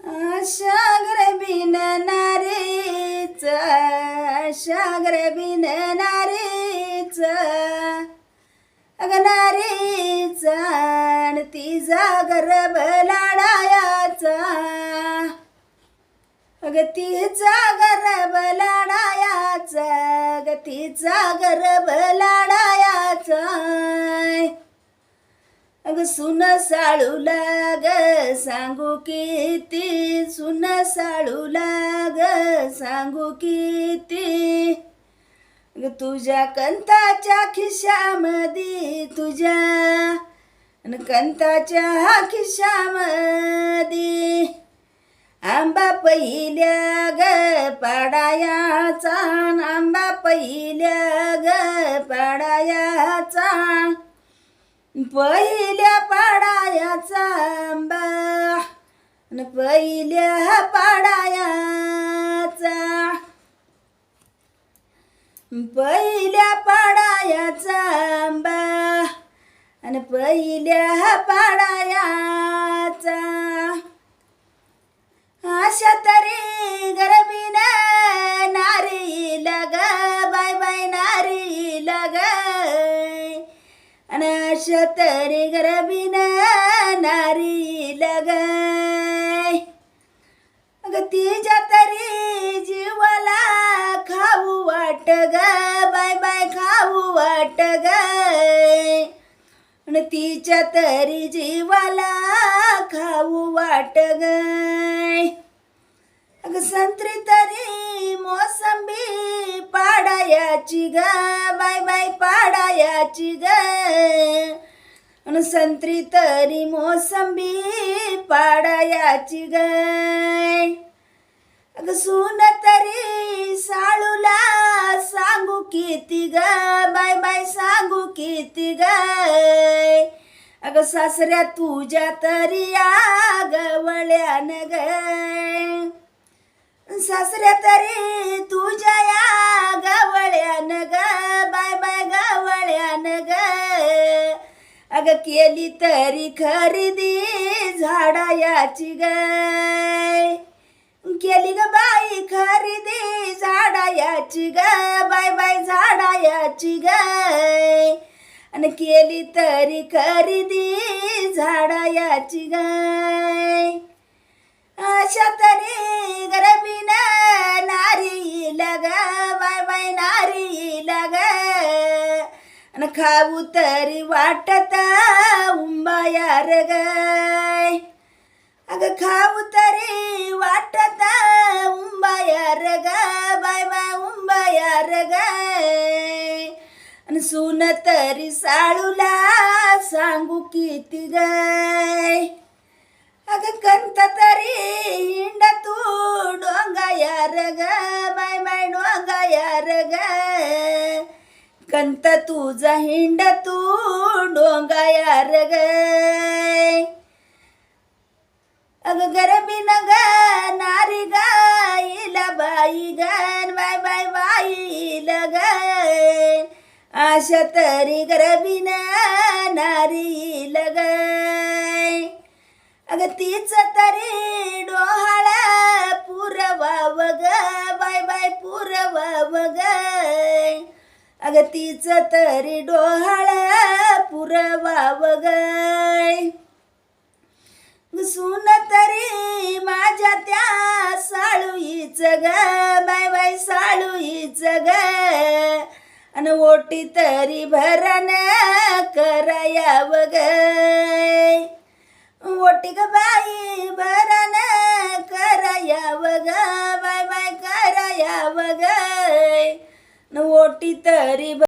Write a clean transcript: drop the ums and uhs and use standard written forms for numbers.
शागर बिन नारीच, शागर बिन नारीच, अग नारीचा न तिचा गर्भ लाडायाचा, अग तिचा गर्भ लाडायाचा, अग तिचा गर्भ लाडायाचा. अग सुन साळूला ग सांगू किती, सुन साळूला ग सांगू किती. ग तुझ्या कंताच्या खिशामध्ये, तुझ्या कंताच्या खिशामध्ये आंबा पहिल्या ग पाडायाचा, आंबा पहिल्या ग पाडायाचा, पहिल्या पाडायाचा आंबा न पहिल्या पाडायाचा, पहिल्या पाडायाचा आंबा आणि पहिल्या पाडायाचा. अशा तरी गरबीन नारी लग, बाय बाय नारी लग, आणि अशा तरी गरबीन नारी लग. अग तिच्या तरी जीवाला खाऊ वाट ग, बाय बाय खाऊ वाट ग, आणि तिच्या तरी जीवाला खाऊ वाट ग. अग संत्री तरी मोसंबी पाडायाची ग, बाय बाय पाडायाची ग, आणि संत्री तरी मोसंबी पाडायाची ग. अग सून तरी साळूला सांगू किती ग, बाय बाय सांगू किती ग. अग सासऱ्या तुझ्या तरी या गवळ्यान ग, सासऱ्या तरी तुझ्या या गवळ्यान ग, बाय बाय गवळ्यान ग. अग केली तरी खरेदी झाडायाची ग, केली ग बाई खरेदी झाडायाची ग, बाय बाय झाडायाची ग, आणि केली तरी खरेदी झाडायाची ग. अशा तरी गरबीन नारी लग, बाय बाय नारी लग, आणि खाऊ तरी वाटत उंबायार ग. अग खाऊ तरी वाटत उंबायार ग, बाय बाय उंबायार ग, आणि सून तरी साळूला सांगू किती ग. अग कंत तरी हिंड तू डोंगायार ग, बाय बाय डोंगायार ग, कंत तुझा हिंड तू डोंगायार ग. अग गरबीन ग नारी गाईला बाई गन, बाय बाय बाई लग, अशा तरी गरबीन नारी लग. अग तीच तरी डोहाळ पुरवाव ग, बाय बाय पुरवाव ग, अग तीच तरी डोहाळ पुरवाव ग. सून तरी माझ्या त्या साळूईच ग, बाय बाय साळूईच ग, आणि ओटी तरी भरण करायाव ग, ओटी ग बाई भरण करायाव ग, बाय बाय करायाव ग, ओटी तरी